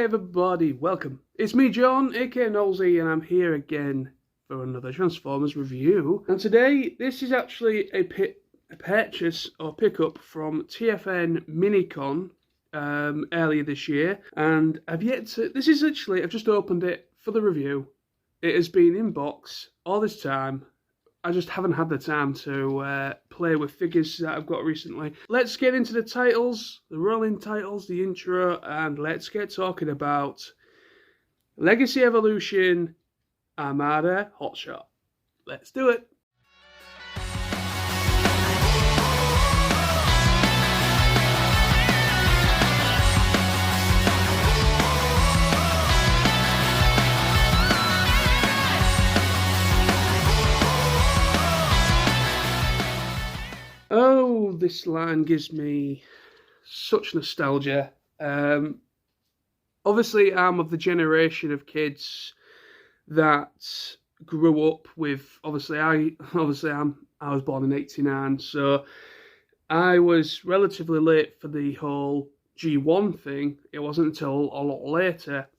Hey everybody, welcome. It's me John, aka Nolsey, and I'm here again for another Transformers review. And today, this is actually a purchase or pickup from TFN Minicon earlier this year. And I've just opened it for the review. It has been in box all this time. I just haven't had the time to play with figures that I've got recently. Let's get into the titles, the rolling titles, the intro, and let's get talking about Legacy Evolution Armada Hotshot. Let's do it. Oh, this line gives me such nostalgia. Obviously, I'm of the generation of kids that grew up with. I was born in '89, so I was relatively late for the whole G1 thing. It wasn't until a lot later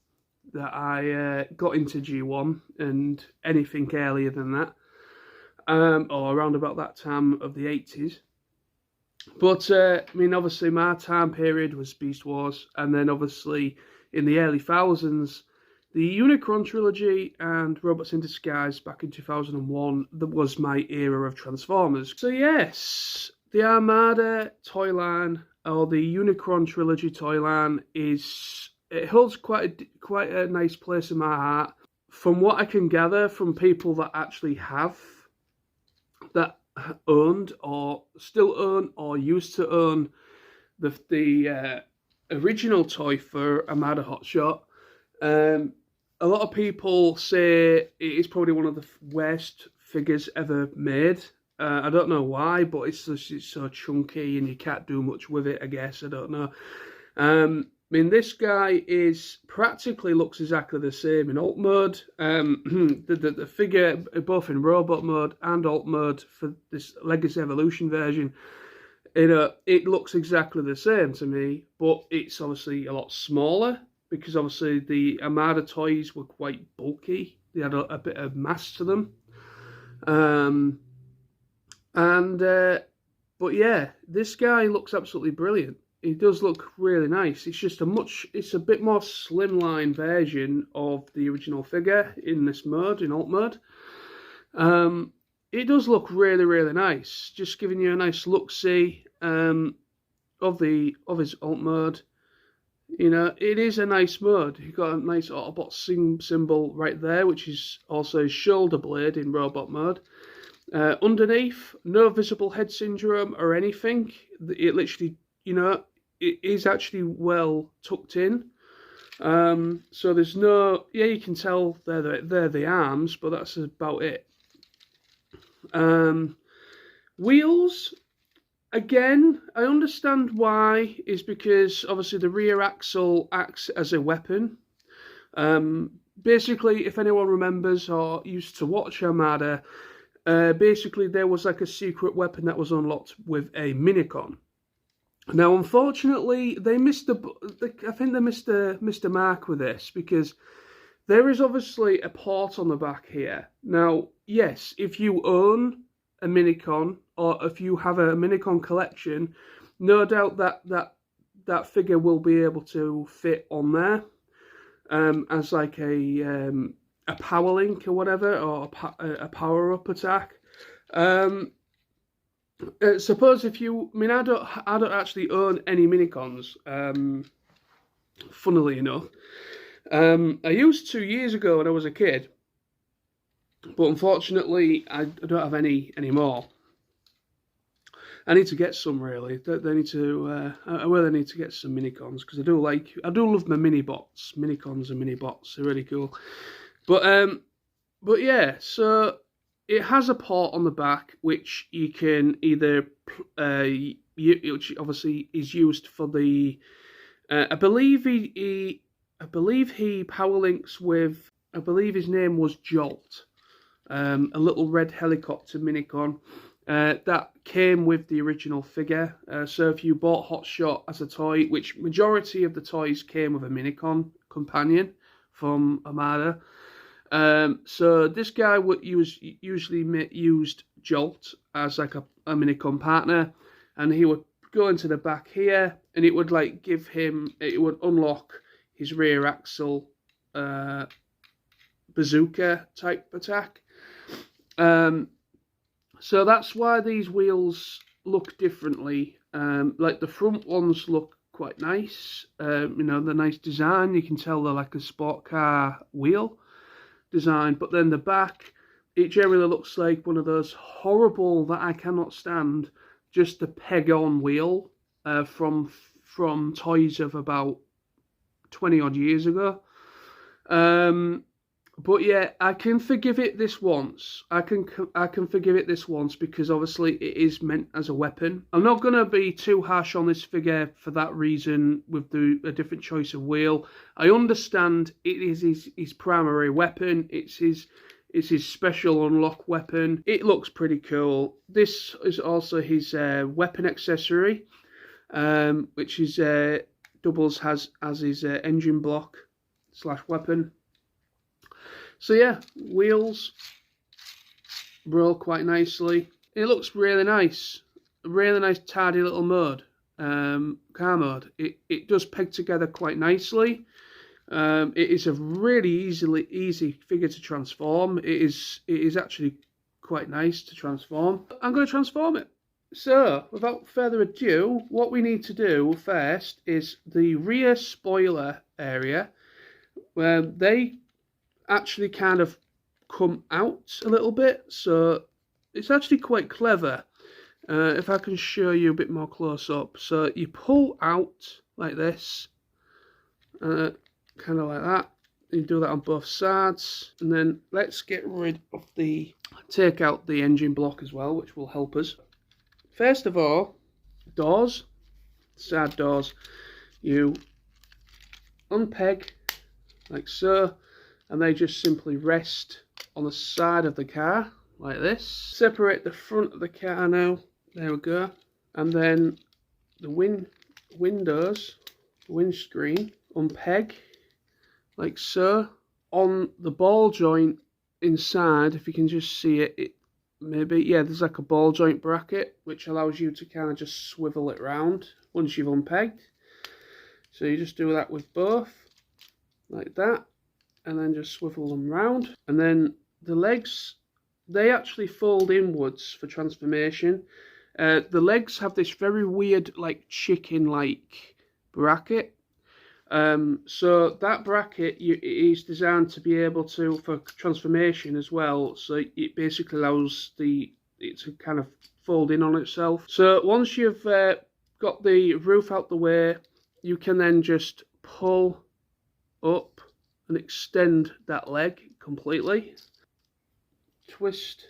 that I got into G1 and anything earlier than that. Or around about that time of the 80s. But, obviously my time period was Beast Wars, and then obviously in the early thousands, the Unicron trilogy and Robots in Disguise back in 2001, that was my era of Transformers. So yes, the Armada toy line, or the Unicron trilogy toy line, it holds quite a nice place in my heart. From what I can gather from people that actually have, that owned or still own or used to own the original toy for Armada Hotshot, a lot of people say it is probably one of the worst figures ever made. I don't know why, but it's so chunky and you can't do much with it, I guess. I don't know. This guy practically looks exactly the same in alt mode. The figure, both in robot mode and alt mode for this Legacy Evolution version, it looks exactly the same to me, but it's obviously a lot smaller because obviously the Armada toys were quite bulky. They had a bit of mass to them. But yeah, this guy looks absolutely brilliant. It does look really nice. It's a bit more slimline version of the original figure in this mode, in alt mode. It does look really, really nice. Just giving you a nice look-see of his alt mode. It is a nice mode. You've got a nice Autobot symbol right there, which is also his shoulder blade in robot mode. Underneath, no visible head syndrome or anything. It literally, it is actually well tucked in. So there's no, you can tell they're the arms, but that's about it. Wheels, again, I understand why, is because obviously the rear axle acts as a weapon. Basically, if anyone remembers or used to watch Armada, basically there was like a secret weapon that was unlocked with a Minicon. Now, unfortunately, I think they missed the mark with this, because there is obviously a port on the back here. Now, yes, if you own a Minicon, or if you have a Minicon collection, no doubt that figure will be able to fit on there as like a power link or whatever, or a power-up attack. Suppose if you, I don't actually own any Minicons, funnily enough. I used to years ago when I was a kid, but unfortunately I don't have any anymore. I need to get some, really. I really need to get some Minicons, because I do love my Minibots. Minicons and Minibots are really cool. But yeah, so it has a port on the back, which you can either, which obviously is used for the, I believe he power links with, I believe his name was Jolt, a little red helicopter Minicon that came with the original figure. So if you bought Hotshot as a toy, which majority of the toys came with a Minicon companion from Armada. So this guy would usually used Jolt as like a mini-com partner, and he would go into the back here, and it would like give him, it would unlock his rear axle bazooka type attack. So that's why these wheels look differently. Like the front ones look quite nice. You know, the nice design. You can tell they're like a sport car wheel design. But then the back, it generally looks like one of those horrible, that I cannot stand, just a peg-on wheel from toys of about 20 odd years ago. But yeah, I can forgive it this once. I can forgive it this once because obviously it is meant as a weapon. I'm not going to be too harsh on this figure for that reason with a different choice of wheel. I understand it is his primary weapon. It's his special unlock weapon. It looks pretty cool. This is also his weapon accessory, which is doubles as his engine block / weapon. So yeah, wheels roll quite nicely. It looks really nice. A really nice tidy little mode. Car mode. It does peg together quite nicely. It is a really easy figure to transform. It is actually quite nice to transform. I'm going to transform it. So, without further ado, what we need to do first is the rear spoiler area, where they actually kind of come out a little bit, so it's actually quite clever. If I can show you a bit more close up. So you pull out like this, kind of like that. You do that on both sides, and then let's get rid of take out the engine block as well, which will help us. First of all, doors, side doors, you unpeg like so, and they just simply rest on the side of the car like this. Separate the front of the car now. There we go. And then the windows, windscreen, unpeg like so. On the ball joint inside, if you can just see it, maybe, yeah, there's like a ball joint bracket which allows you to kind of just swivel it round once you've unpegged. So you just do that with both like that, and then just swivel them round. And then the legs, they actually fold inwards for transformation. The legs have this very weird, like chicken-like bracket. So that bracket is designed to be able to, for transformation as well. So it basically allows it to kind of fold in on itself. So once you've got the roof out the way, you can then just pull up and extend that leg completely. Twist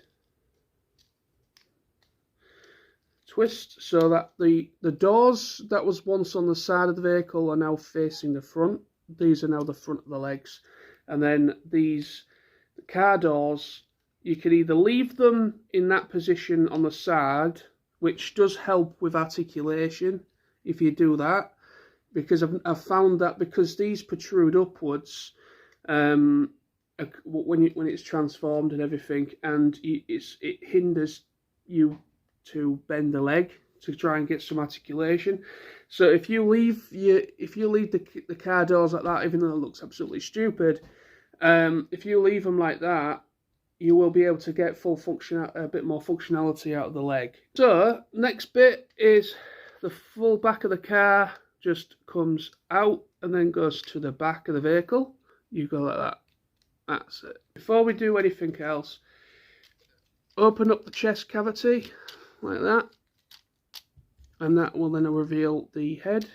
so that the doors that was once on the side of the vehicle are now facing the front. These are now the front of the legs. And then the car doors, you can either leave them in that position on the side, which does help with articulation if you do that, because I've found that because these protrude upwards when it's transformed and everything, and it hinders you to bend the leg to try and get some articulation. So if you leave the car doors like that, even though it looks absolutely stupid, if you leave them like that, you will be able to get a bit more functionality out of the leg. So next bit is the full back of the car just comes out and then goes to the back of the vehicle. You go like that. That's it. Before we do anything else, open up the chest cavity like that, and that will then reveal the head.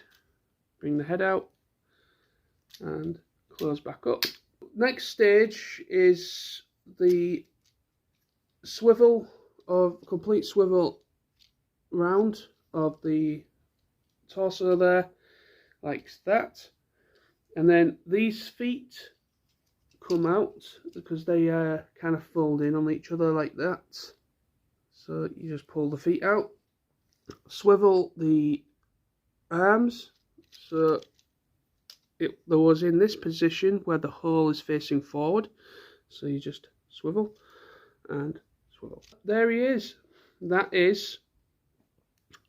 Bring the head out and close back up. Next stage is the complete swivel round of the torso there, like that. And then these feet come out because they kind of fold in on each other like that. So you just pull the feet out, swivel the arms, so there was in this position where the hole is facing forward. So you just swivel and swivel. There he is. That is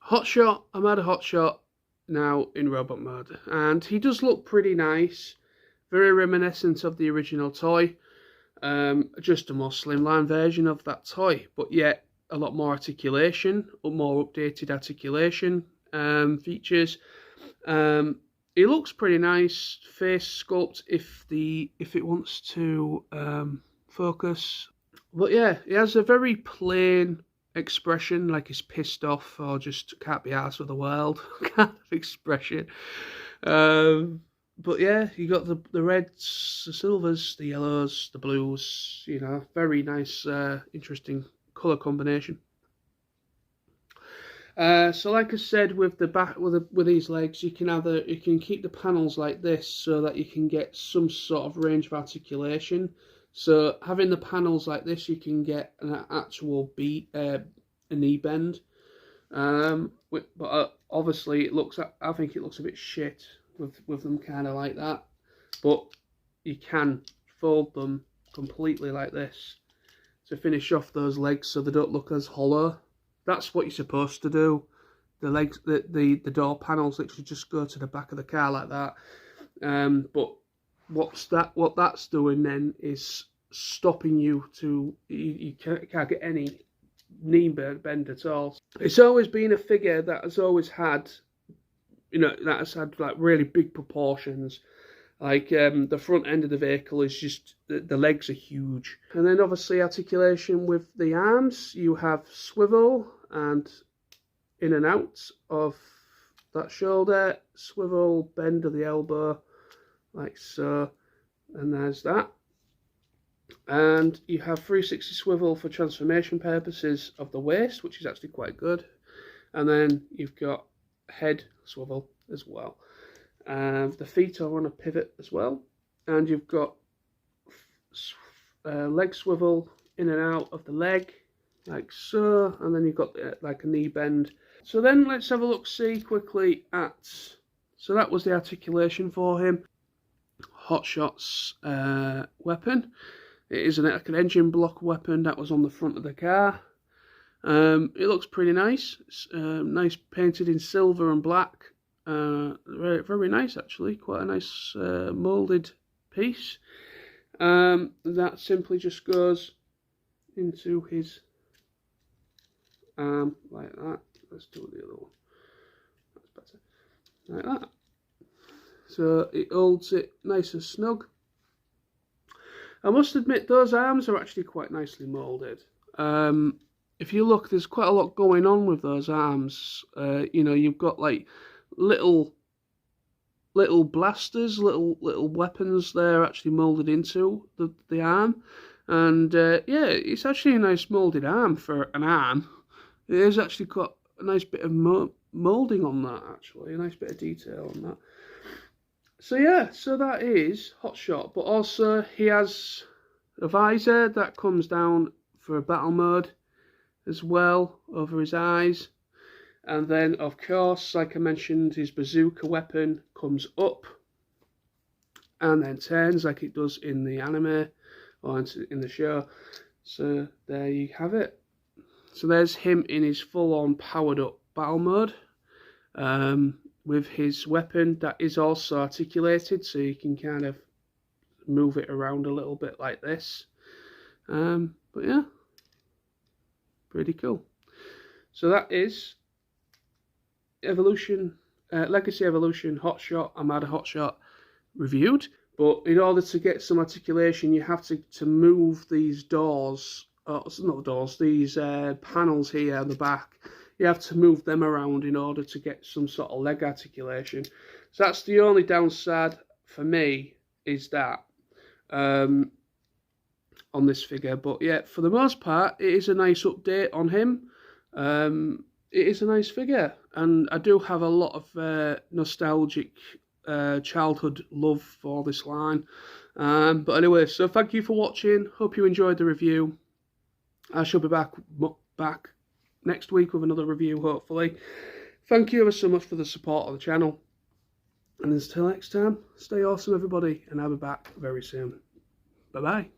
Hotshot. Armada Hotshot now in robot mode, and he does look pretty nice, very reminiscent of the original toy, just a more slimline version of that toy, but yet a lot more articulation, or more updated articulation features. He looks pretty nice. Face sculpt if it wants to focus, but yeah, he has a very plain expression, like he's pissed off or just can't be arsed with the world kind of expression. But yeah, you got the reds, the silvers, the yellows, the blues. You know, very nice, interesting colour combination. So like I said, with the back, with these legs, you can keep the panels like this so that you can get some sort of range of articulation. So having the panels like this, you can get an actual a knee bend. But obviously I think it looks a bit shit with them kind of like that. But you can fold them completely like this to finish off those legs so they don't look as hollow. That's what you're supposed to do. The legs, the door panels literally just go to the back of the car like that. But what that's doing then is stopping you can't get any knee bend at all. It's always been a figure that has always had, like really big proportions. Like the front end of the vehicle is just, the legs are huge. And then obviously articulation with the arms. You have swivel and in and out of that shoulder, swivel, bend of the elbow, like so, and there's that. And you have 360 swivel for transformation purposes of the waist, which is actually quite good. And then you've got head swivel as well. The feet are on a pivot as well. And you've got leg swivel in and out of the leg, like so. And then you've got like a knee bend. So then let's have a look, see quickly at, so that was the articulation for him. Hotshot's weapon. It is like an engine block weapon that was on the front of the car. It looks pretty nice. It's nice, painted in silver and black. Very, very nice actually. Quite a nice moulded piece. That simply just goes into his arm like that. Let's do the other one. That's better. Like that. So it holds it nice and snug. I must admit, those arms are actually quite nicely moulded. If you look, there's quite a lot going on with those arms. You've got like little blasters, little weapons there actually moulded into the arm. And yeah, it's actually a nice moulded arm for an arm. It has actually got a nice bit of moulding on that, actually, a nice bit of detail on that. So yeah, so that is Hotshot, but also he has a visor that comes down for a battle mode as well over his eyes. And then, of course, like I mentioned, his bazooka weapon comes up and then turns like it does in the anime or in the show. So there you have it. So there's him in his full-on powered-up battle mode. With his weapon that is also articulated, so you can kind of move it around a little bit like this. But yeah, pretty cool. So that is Legacy Evolution Hotshot, Armada Hotshot reviewed. But in order to get some articulation, you have to move these doors, not doors, these panels here on the back. You have to move them around in order to get some sort of leg articulation. So that's the only downside for me, is that on this figure. But yeah, for the most part, it is a nice update on him. It is a nice figure, and I do have a lot of nostalgic childhood love for this line. But anyway, so thank you for watching. Hope you enjoyed the review. I shall be back next week with another review, hopefully. Thank you ever so much for the support of the channel. And until next time, stay awesome, everybody, and I'll be back very soon. Bye-bye.